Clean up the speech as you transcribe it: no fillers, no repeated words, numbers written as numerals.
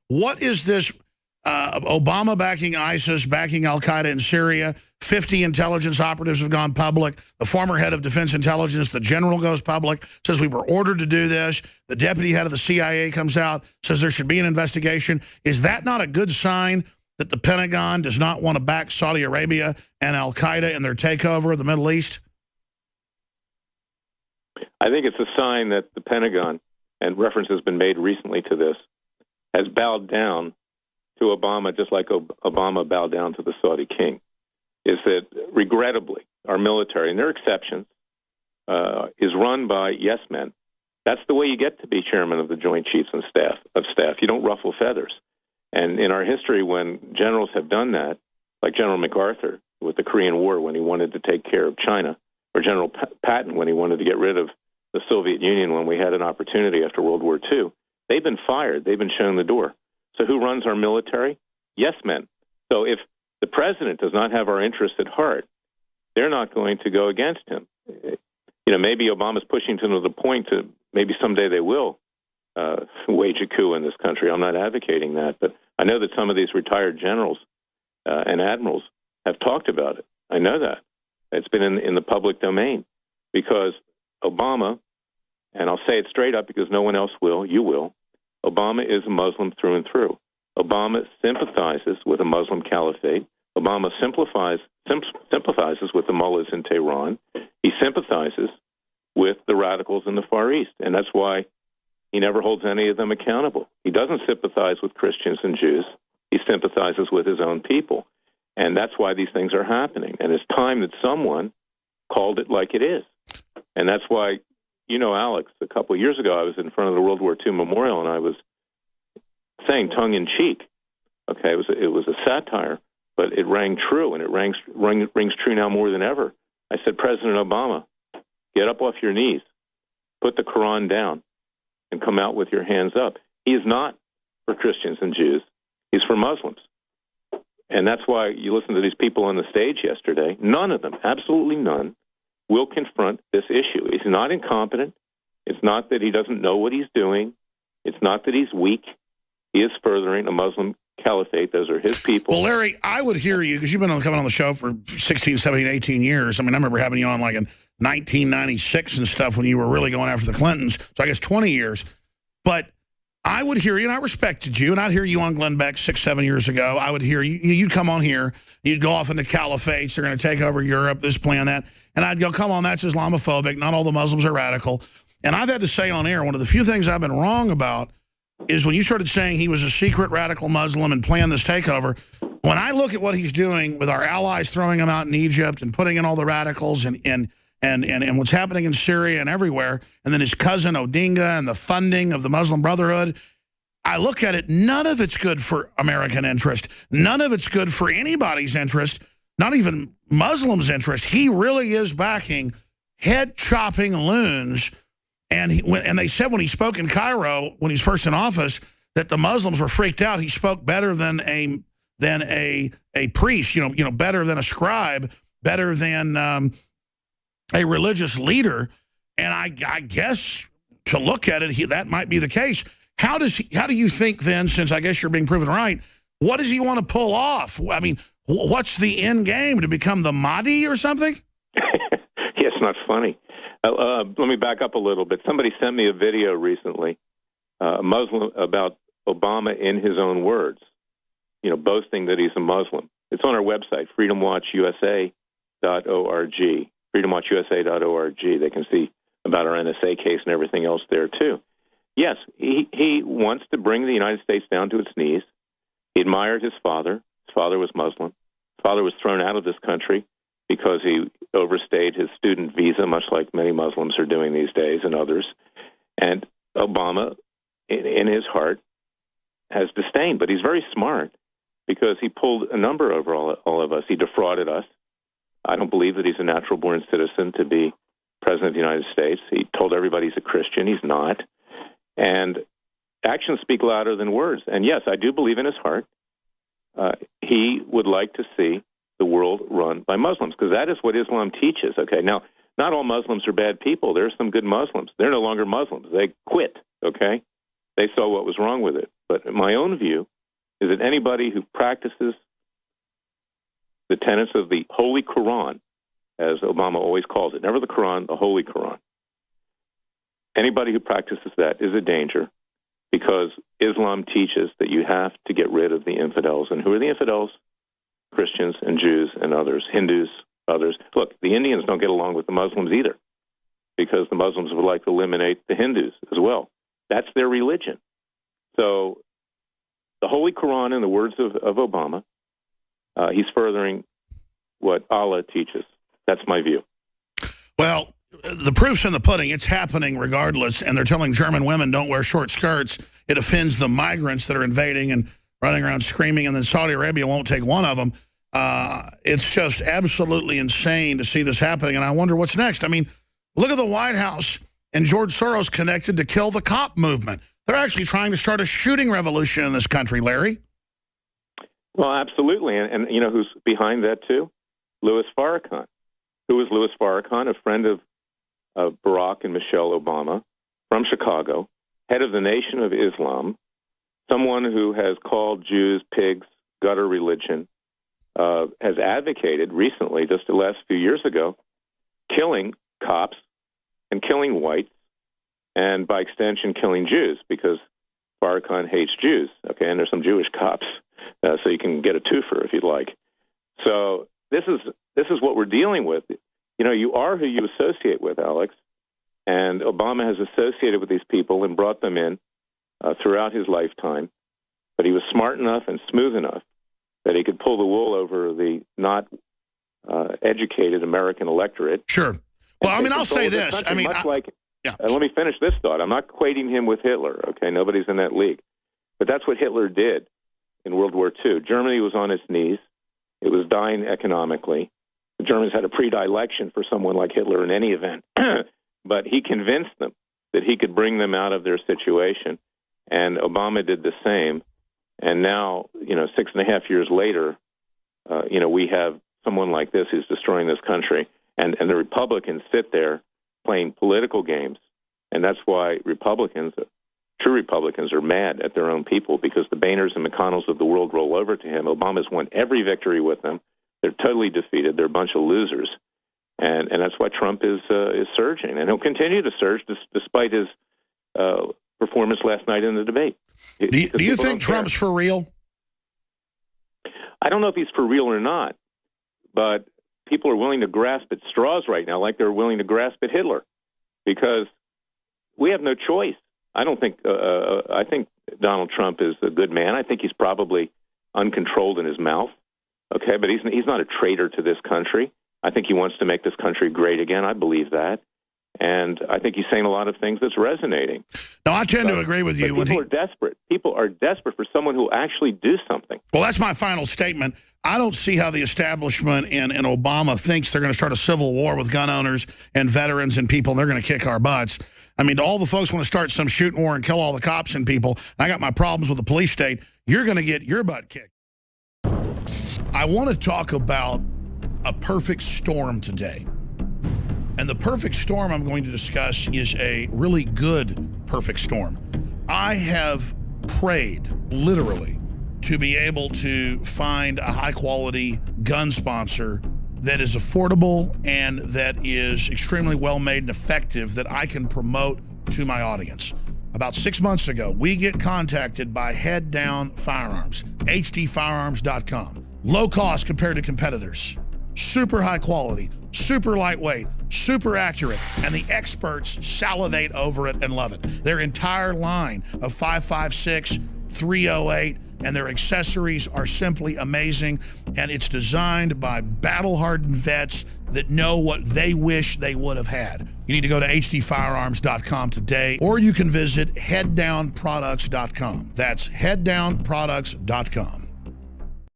What is this Obama backing ISIS, backing al-Qaeda in Syria? 50 intelligence operatives have gone public. The former head of Defense Intelligence, the general, goes public, says we were ordered to do this. The deputy head of the CIA comes out, says there should be an investigation. Is that not a good sign that the Pentagon does not want to back Saudi Arabia and al-Qaeda in their takeover of the Middle East? I think it's a sign that the Pentagon, and reference has been made recently to this, has bowed down to Obama just like Obama bowed down to the Saudi king. Is that, regrettably, our military, and there are exceptions, is run by yes men. That's the way you get to be chairman of the Joint Chiefs of Staff. You don't ruffle feathers. And in our history, when generals have done that, like General MacArthur with the Korean War when he wanted to take care of China, or General Patton when he wanted to get rid of the Soviet Union when we had an opportunity after World War II, they've been fired. They've been shown the door. So who runs our military? Yes men. So if the president does not have our interests at heart, they're not going to go against him. You know, maybe Obama's pushing to the point to maybe someday they will wage a coup in this country. I'm not advocating that, but I know that some of these retired generals and admirals have talked about it. I know that. It's been in the public domain because Obama, and I'll say it straight up because no one else will, you will, Obama is a Muslim through and through. Obama sympathizes with a Muslim caliphate. Obama sympathizes with the mullahs in Tehran. He sympathizes with the radicals in the Far East, and that's why he never holds any of them accountable. He doesn't sympathize with Christians and Jews. He sympathizes with his own people, and that's why these things are happening. And it's time that someone called it like it is, and that's why, you know, Alex, a couple of years ago, I was in front of the World War II Memorial, and I was saying tongue-in-cheek, okay, it was a satire, but it rang true, and it rings true now more than ever. I said, President Obama, get up off your knees, put the Quran down, and come out with your hands up. He is not for Christians and Jews. He's for Muslims. And that's why you listen to these people on the stage yesterday. None of them, absolutely none, will confront this issue. He's not incompetent. It's not that he doesn't know what he's doing. It's not that he's weak. He is furthering a Muslim caliphate. Those are his people. Well, Larry, I would hear you, because you've been coming on the show for 16, 17, 18 years. I mean, I remember having you on like in 1996 and stuff when you were really going after the Clintons. So I guess 20 years. But I would hear you, and I respected you, and I'd hear you on Glenn Beck 6, 7 years ago. I would hear you. You'd come on here. You'd go off into caliphates. They're going to take over Europe, this plan, that. And I'd go, come on, that's Islamophobic. Not all the Muslims are radical. And I've had to say on air, one of the few things I've been wrong about is when you started saying he was a secret radical Muslim and planned this takeover. When I look at what he's doing with our allies throwing him out in Egypt and putting in all the radicals and what's happening in Syria and everywhere, and then his cousin Odinga and the funding of the Muslim Brotherhood, I look at it, none of it's good for American interest. None of it's good for anybody's interest, not even Muslims' interest. He really is backing head-chopping loons. And they said when he spoke in Cairo, when he's first in office, that the Muslims were freaked out. He spoke better than a priest, you know, better than a scribe, better than a religious leader. And I guess to look at it, that might be the case. How do you think then, since I guess you're being proven right, what does he want to pull off? I mean, what's the end game, to become the Mahdi or something? Yeah, it's not funny. Let me back up a little bit. Somebody sent me a video recently, Muslim, about Obama in his own words, you know, boasting that he's a Muslim. It's on our website, freedomwatchusa.org, freedomwatchusa.org. They can see about our NSA case and everything else there, too. Yes, he wants to bring the United States down to its knees. He admired his father. His father was Muslim. His father was thrown out of this country because he overstayed his student visa, much like many Muslims are doing these days and others. And Obama, in his heart, has disdain, but he's very smart because he pulled a number over all of us. He defrauded us. I don't believe that he's a natural-born citizen to be president of the United States. He told everybody he's a Christian. He's not. And actions speak louder than words. And yes, I do believe in his heart he would like to see the world run by Muslims, because that is what Islam teaches. Okay, now, not all Muslims are bad people. There are some good Muslims. They're no longer Muslims. They quit, okay? they saw what was wrong with it. But my own view is that anybody who practices the tenets of the Holy Quran, as Obama always calls it, never the Quran, the Holy Quran, anybody who practices that is a danger, because Islam teaches that you have to get rid of the infidels. And who are the infidels? Christians and Jews and others, Hindus, others. Look, the Indians don't get along with the Muslims either, because the Muslims would like to eliminate the Hindus as well. That's their religion. So the Holy Quran, in the words of Obama, he's furthering what Allah teaches. That's my view. Well, the proof's in the pudding. It's happening regardless, and they're telling German women don't wear short skirts. It offends the migrants that are invading and running around screaming, and then Saudi Arabia won't take one of them. It's just absolutely insane to see this happening, and I wonder what's next. I mean, look at the White House and George Soros connected to kill the cop movement. They're actually trying to start a shooting revolution in this country, Larry. Well, absolutely, and you know who's behind that too? Louis Farrakhan. Who is Louis Farrakhan? A friend of Barack and Michelle Obama, from Chicago, head of the Nation of Islam, someone who has called Jews pigs, gutter religion, has advocated recently, just the last few years ago, killing cops and killing whites, and by extension killing Jews, because Farrakhan hates Jews, okay, and there's some Jewish cops, so you can get a twofer if you'd like. So this is what we're dealing with. You know, you are who you associate with, Alex, and Obama has associated with these people and brought them in throughout his lifetime, but he was smart enough and smooth enough that he could pull the wool over the not educated American electorate. Sure. Well, I mean, I'll say this. I mean, let me finish this thought. I'm not equating him with Hitler, okay? Nobody's in that league. But that's what Hitler did in World War II. Germany was on its knees. It was dying economically. The Germans had a predilection for someone like Hitler in any event. But he convinced them that he could bring them out of their situation. And Obama did the same. And now, 6.5 years later, we have someone like this who's destroying this country. And the Republicans sit there playing political games. And that's why true Republicans, are mad at their own people, because the Boehners and McConnells of the world roll over to him. Obama's won every victory with them. They're totally defeated. They're a bunch of losers. And that's why Trump is surging. And he'll continue to surge despite his performance last night in the debate. Do you think Trump's for real? I don't know if he's for real or not, but people are willing to grasp at straws right now like they're willing to grasp at Hitler, because we have no choice. I think Donald Trump is a good man. I think he's probably uncontrolled in his mouth, okay, but he's not a traitor to this country. I think he wants to make this country great again. I believe that. And I think he's saying a lot of things that's resonating. No, I tend to agree with you. People are desperate. People are desperate for someone who will actually do something. Well, that's my final statement. I don't see how the establishment and Obama thinks they're going to start a civil war with gun owners and veterans and people, and they're going to kick our butts. I mean, all the folks want to start some shooting war and kill all the cops and people. I got my problems with the police state. You're going to get your butt kicked. I want to talk about a perfect storm today. And the perfect storm I'm going to discuss is a really good perfect storm. I have prayed, literally, to be able to find a high-quality gun sponsor that is affordable and that is extremely well-made and effective that I can promote to my audience. About 6 months ago, we get contacted by Head Down Firearms, hdfirearms.com. Low cost compared to competitors. Super high quality, super lightweight, super accurate, and the experts salivate over it and love it. Their entire line of 5.56, 308, and their accessories are simply amazing, and it's designed by battle-hardened vets that know what they wish they would have had. You need to go to hdfirearms.com today, or you can visit headdownproducts.com. That's headdownproducts.com.